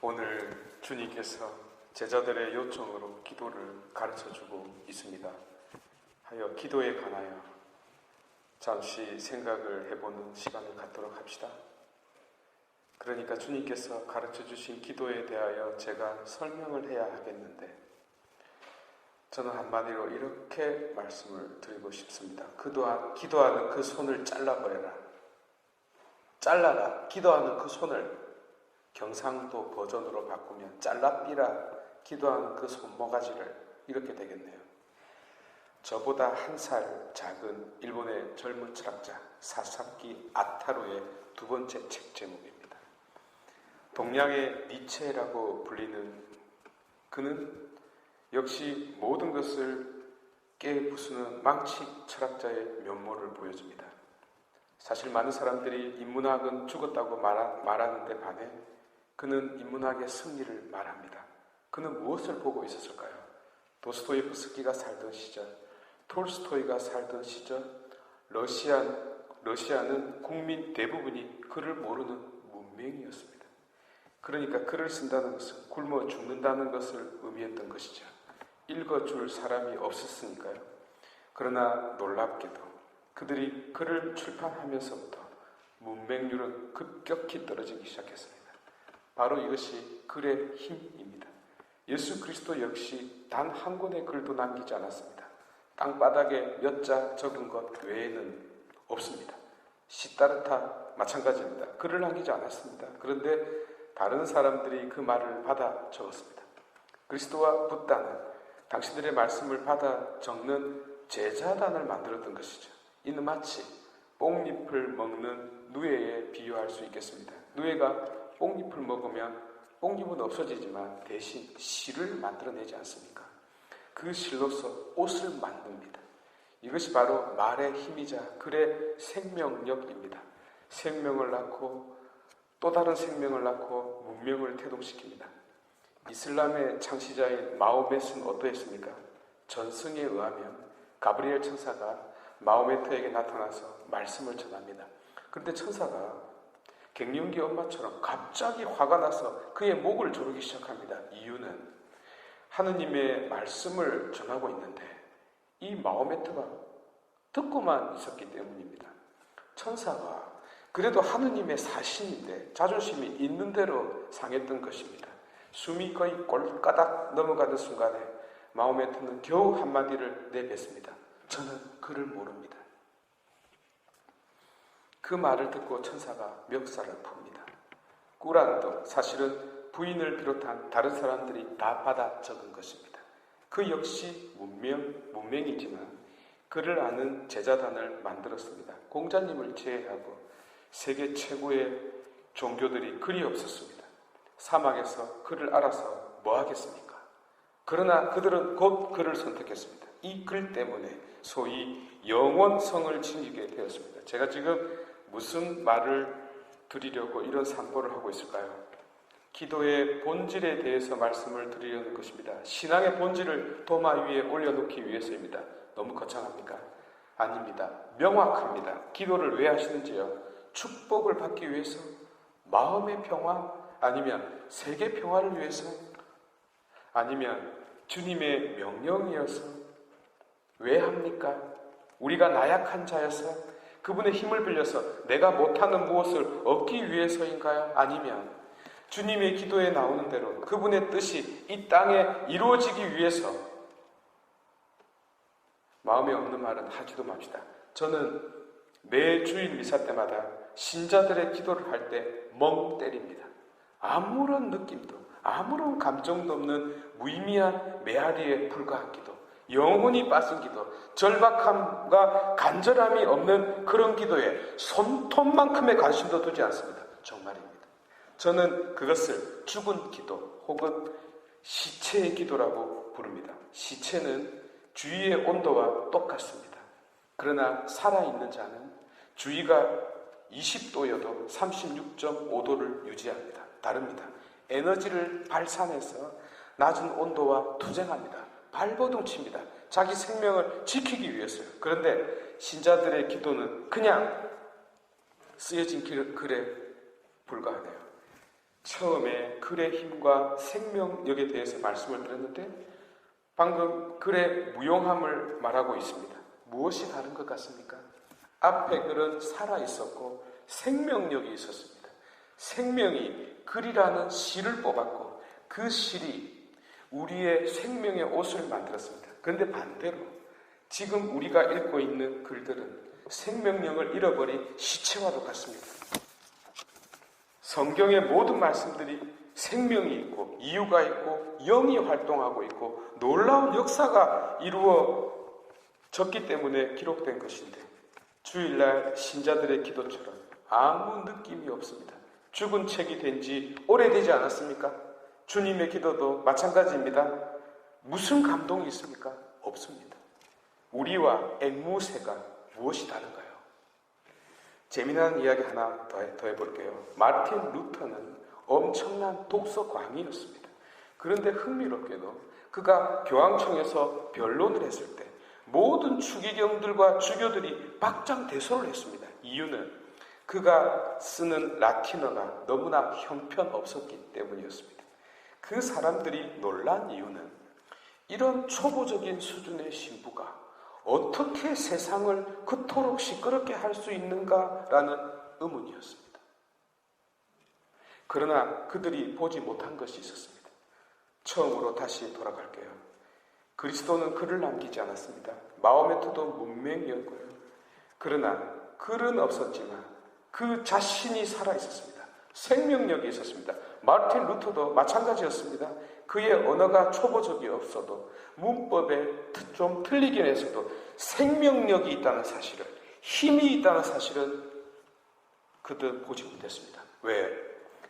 오늘 주님께서 제자들의 요청으로 기도를 가르쳐주고 있습니다. 하여 기도에 관하여 잠시 생각을 해보는 시간을 갖도록 합시다. 그러니까 주님께서 가르쳐주신 기도에 대하여 제가 설명을 해야 하겠는데, 저는 한마디로 이렇게 말씀을 드리고 싶습니다. 기도하는 그 손을 잘라버려라. 잘라라. 기도하는 그 손을 경상도 버전으로 바꾸면 잘라삐라. 기도하는 그 손모가지를. 이렇게 되겠네요. 저보다 한 살 작은 일본의 젊은 철학자 사사키 아타루의 두 번째 책 제목입니다. 동양의 니체라고 불리는 그는 역시 모든 것을 깨부수는 망치 철학자의 면모를 보여줍니다. 사실 많은 사람들이 인문학은 죽었다고 말하는데 반해 그는 인문학의 승리를 말합니다. 그는 무엇을 보고 있었을까요? 도스토예프스키가 살던 시절, 톨스토이가 살던 시절, 러시아는 국민 대부분이 그를 모르는 문맹이었습니다. 그러니까 글을 쓴다는 것은 굶어 죽는다는 것을 의미했던 것이죠. 읽어줄 사람이 없었으니까요. 그러나 놀랍게도 그들이 글을 출판하면서부터 문맹률은 급격히 떨어지기 시작했습니다. 바로 이것이 글의 힘입니다. 예수 그리스도 역시 단 한 권의 글도 남기지 않았습니다. 땅바닥에 몇 자 적은 것 외에는 없습니다. 시다르타 마찬가지입니다. 글을 남기지 않았습니다. 그런데 다른 사람들이 그 말을 받아 적었습니다. 그리스도와 붓다는 당신들의 말씀을 받아 적는 제자단을 만들었던 것이죠. 이는 마치 뽕잎을 먹는 누에에 비유할 수 있겠습니다. 누에가 뽕잎을 먹으면 뽕잎은 없어지지만 대신 실을 만들어내지 않습니까? 그 실로서 옷을 만듭니다. 이것이 바로 말의 힘이자 글의 생명력입니다. 생명을 낳고 또 다른 생명을 낳고 문명을 태동시킵니다. 이슬람의 창시자인 마호멧은 어떠했습니까? 전승에 의하면 가브리엘 천사가 마호메트에게 나타나서 말씀을 전합니다. 그런데 천사가 갱년기 엄마처럼 갑자기 화가 나서 그의 목을 조르기 시작합니다. 이유는 하느님의 말씀을 전하고 있는데 이 마호메트가 듣고만 있었기 때문입니다. 천사가 그래도 하느님의 사신인데 자존심이 있는 대로 상했던 것입니다. 숨이 거의 꼴까닥 넘어가는 순간에 마호메트는 겨우 한마디를 내뱉습니다. 저는 그를 모릅니다. 그 말을 듣고 천사가 멱살을 풉니다. 꾸란도 사실은 부인을 비롯한 다른 사람들이 다 받아 적은 것입니다. 그 역시 문맹이지만 그를 아는 제자단을 만들었습니다. 공자님을 제외하고 세계 최고의 종교들이 글이 없었습니다. 사막에서 글을 알아서 뭐 하겠습니까? 그러나 그들은 곧 글을 선택했습니다. 이 글 때문에 소위 영원성을 지니게 되었습니다. 제가 지금 무슨 말을 드리려고 이런 산보를 하고 있을까요? 기도의 본질에 대해서 말씀을 드리려는 것입니다. 신앙의 본질을 도마 위에 올려놓기 위해서입니다. 너무 거창합니까? 아닙니다. 명확합니다. 기도를 왜 하시는지요? 축복을 받기 위해서? 마음의 평화? 아니면 세계 평화를 위해서? 아니면 주님의 명령이어서? 왜 합니까? 우리가 나약한 자여서? 그분의 힘을 빌려서 내가 못하는 무엇을 얻기 위해서인가요? 아니면 주님의 기도에 나오는 대로 그분의 뜻이 이 땅에 이루어지기 위해서? 마음에 없는 말은 하지도 맙시다. 저는 매 주일 미사 때마다 신자들의 기도를 할 때 멍 때립니다. 아무런 느낌도 아무런 감정도 없는 무의미한 메아리에 불과한 기도, 영혼이 빠진 기도, 절박함과 간절함이 없는 그런 기도에 손톱만큼의 관심도 두지 않습니다. 정말입니다. 저는 그것을 죽은 기도 혹은 시체의 기도라고 부릅니다. 시체는 주위의 온도와 똑같습니다. 그러나 살아있는 자는 주위가 20도여도 36.5도를 유지합니다. 다릅니다. 에너지를 발산해서 낮은 온도와 투쟁합니다. 발버둥 칩니다. 자기 생명을 지키기 위해서요. 그런데 신자들의 기도는 그냥 쓰여진 글에 불과하네요. 처음에 글의 힘과 생명력에 대해서 말씀을 드렸는데 방금 글의 무용함을 말하고 있습니다. 무엇이 다른 것 같습니까? 앞에 글은 살아있었고 생명력이 있었습니다. 생명이 글이라는 실을 뽑았고 그 실이 우리의 생명의 옷을 만들었습니다. 그런데 반대로 지금 우리가 읽고 있는 글들은 생명력을 잃어버린 시체와도 같습니다. 성경의 모든 말씀들이 생명이 있고 이유가 있고 영이 활동하고 있고 놀라운 역사가 이루어졌기 때문에 기록된 것인데 주일날 신자들의 기도처럼 아무 느낌이 없습니다. 죽은 책이 된 지 오래되지 않았습니까? 주님의 기도도 마찬가지입니다. 무슨 감동이 있습니까? 없습니다. 우리와 앵무새가 무엇이 다른가요? 재미난 이야기 하나 더 해볼게요. 마르틴 루터는 엄청난 독서광이었습니다. 그런데 흥미롭게도 그가 교황청에서 변론을 했을 때 모든 추기경들과 주교들이 박장대소를 했습니다. 이유는 그가 쓰는 라틴어가 너무나 형편없었기 때문이었습니다. 그 사람들이 놀란 이유는 이런 초보적인 수준의 신부가 어떻게 세상을 그토록 시끄럽게 할 수 있는가라는 의문이었습니다. 그러나 그들이 보지 못한 것이 있었습니다. 처음으로 다시 돌아갈게요. 그리스도는 글을 남기지 않았습니다. 마호메트도 문맹이었고요. 그러나 글은 없었지만 그 자신이 살아있었습니다. 생명력이 있었습니다. 마르틴 루터도 마찬가지였습니다. 그의 언어가 초보적이었어도 문법에 좀 틀리긴 했어도 생명력이 있다는 사실을, 힘이 있다는 사실은 그들 보지 못했습니다. 왜?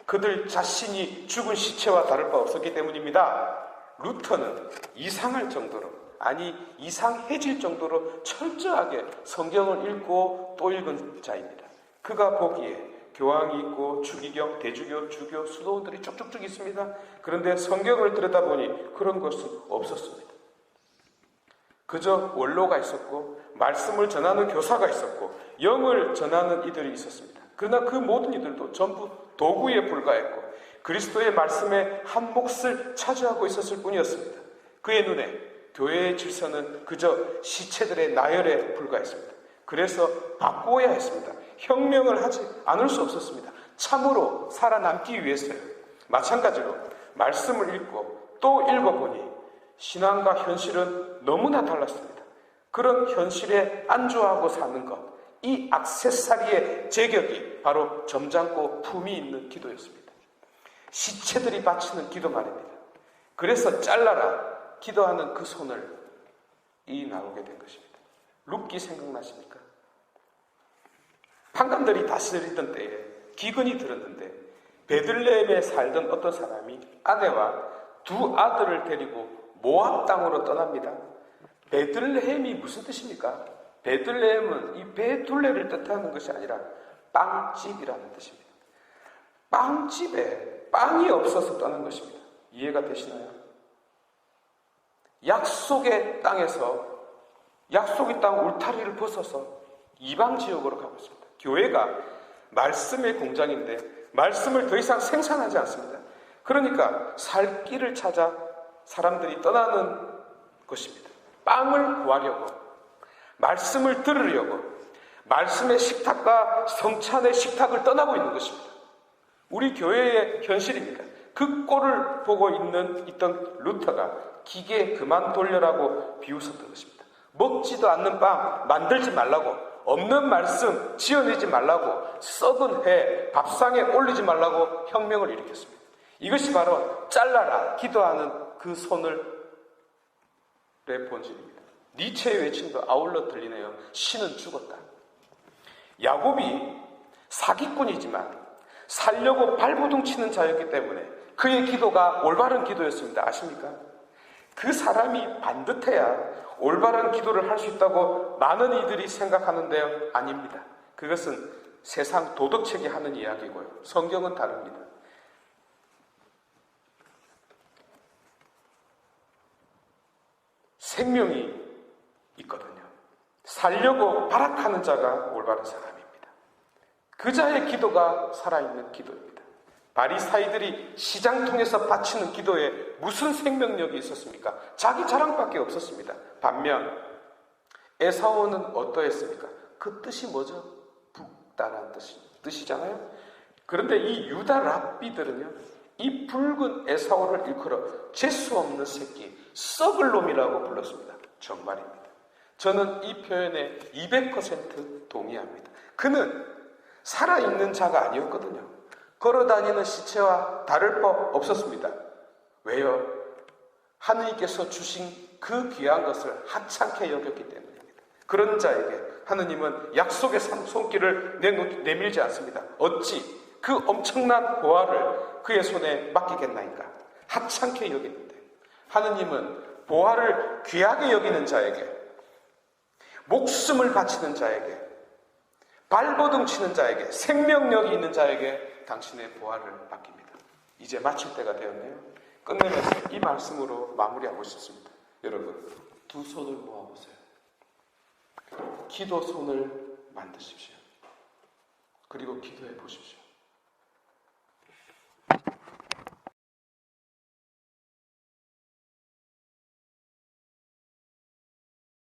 그들 자신이 죽은 시체와 다를 바 없었기 때문입니다. 루터는 이상할 정도로, 아니 이상해질 정도로 철저하게 성경을 읽고 또 읽은 자입니다. 그가 보기에 교황이 있고 추기경, 대주교, 주교, 수도원들이 쭉쭉쭉 있습니다. 그런데 성경을 들여다보니 그런 것은 없었습니다. 그저 원로가 있었고 말씀을 전하는 교사가 있었고 영을 전하는 이들이 있었습니다. 그러나 그 모든 이들도 전부 도구에 불과했고 그리스도의 말씀에 한 몫을 차지하고 있었을 뿐이었습니다. 그의 눈에 교회의 질서는 그저 시체들의 나열에 불과했습니다. 그래서 바꾸어야 했습니다. 혁명을 하지 않을 수 없었습니다. 참으로 살아남기 위해서요. 마찬가지로 말씀을 읽고 또 읽어보니 신앙과 현실은 너무나 달랐습니다. 그런 현실에 안주하고 사는 것, 이 액세서리의 제격이 바로 점잖고 품이 있는 기도였습니다. 시체들이 바치는 기도 말입니다. 그래서 잘라라 기도하는 그 손을 나오게 된 것입니다. 룻기 생각나십니까? 판관들이 다스리던 때에 기근이 들었는데 베들레헴에 살던 어떤 사람이 아내와 두 아들을 데리고 모압 땅으로 떠납니다. 베들레헴이 무슨 뜻입니까? 베들레헴은 이 베둘레를 뜻하는 것이 아니라 빵집이라는 뜻입니다. 빵집에 빵이 없어서 떠난 것입니다. 이해가 되시나요? 약속의 땅에서 약속의 땅 울타리를 벗어서 이방 지역으로 가고 있습니다. 교회가 말씀의 공장인데 말씀을 더 이상 생산하지 않습니다. 그러니까 살 길을 찾아 사람들이 떠나는 것입니다. 빵을 구하려고, 말씀을 들으려고, 말씀의 식탁과 성찬의 식탁을 떠나고 있는 것입니다. 우리 교회의 현실입니다. 그 꼴을 보고 있던 루터가 기계 그만 돌려라고 비웃었던 것입니다. 먹지도 않는 빵 만들지 말라고, 없는 말씀 지어내지 말라고, 썩은 회 밥상에 올리지 말라고 혁명을 일으켰습니다. 이것이 바로 잘라라 기도하는 그 손을의 본질입니다. 니체의 외침도 아울러 들리네요. 신은 죽었다. 야곱이 사기꾼이지만 살려고 발버둥 치는 자였기 때문에 그의 기도가 올바른 기도였습니다. 아십니까? 그 사람이 반듯해야 올바른 기도를 할 수 있다고 많은 이들이 생각하는데요. 아닙니다. 그것은 세상 도덕책이 하는 이야기고요. 성경은 다릅니다. 생명이 있거든요. 살려고 발악하는 자가 올바른 사람입니다. 그 자의 기도가 살아있는 기도입니다. 바리사이들이 시장통에서 바치는 기도에 무슨 생명력이 있었습니까? 자기 자랑밖에 없었습니다. 반면 에사오는 어떠했습니까? 그 뜻이 뭐죠? 붓다라는 뜻이잖아요. 그런데 이 유다 랍비들은요, 이 붉은 에사오를 일컬어 재수 없는 새끼, 썩을 놈이라고 불렀습니다. 정말입니다. 저는 이 표현에 200% 동의합니다. 그는 살아있는 자가 아니었거든요. 걸어다니는 시체와 다를 바 없었습니다. 왜요? 하느님께서 주신 그 귀한 것을 하찮게 여겼기 때문입니다. 그런 자에게 하느님은 약속의 손길을 내밀지 않습니다. 어찌 그 엄청난 보화를 그의 손에 맡기겠나이까? 하찮게 여기는데 하느님은 보화를 귀하게 여기는 자에게, 목숨을 바치는 자에게, 발버둥 치는 자에게, 생명력이 있는 자에게 당신의 보화를 맡깁니다. 이제 마칠 때가 되었네요. 끝내면서 이 말씀으로 마무리하고 싶습니다. 여러분, 두 손을 모아보세요. 기도 손을 만드십시오. 그리고 기도해 보십시오.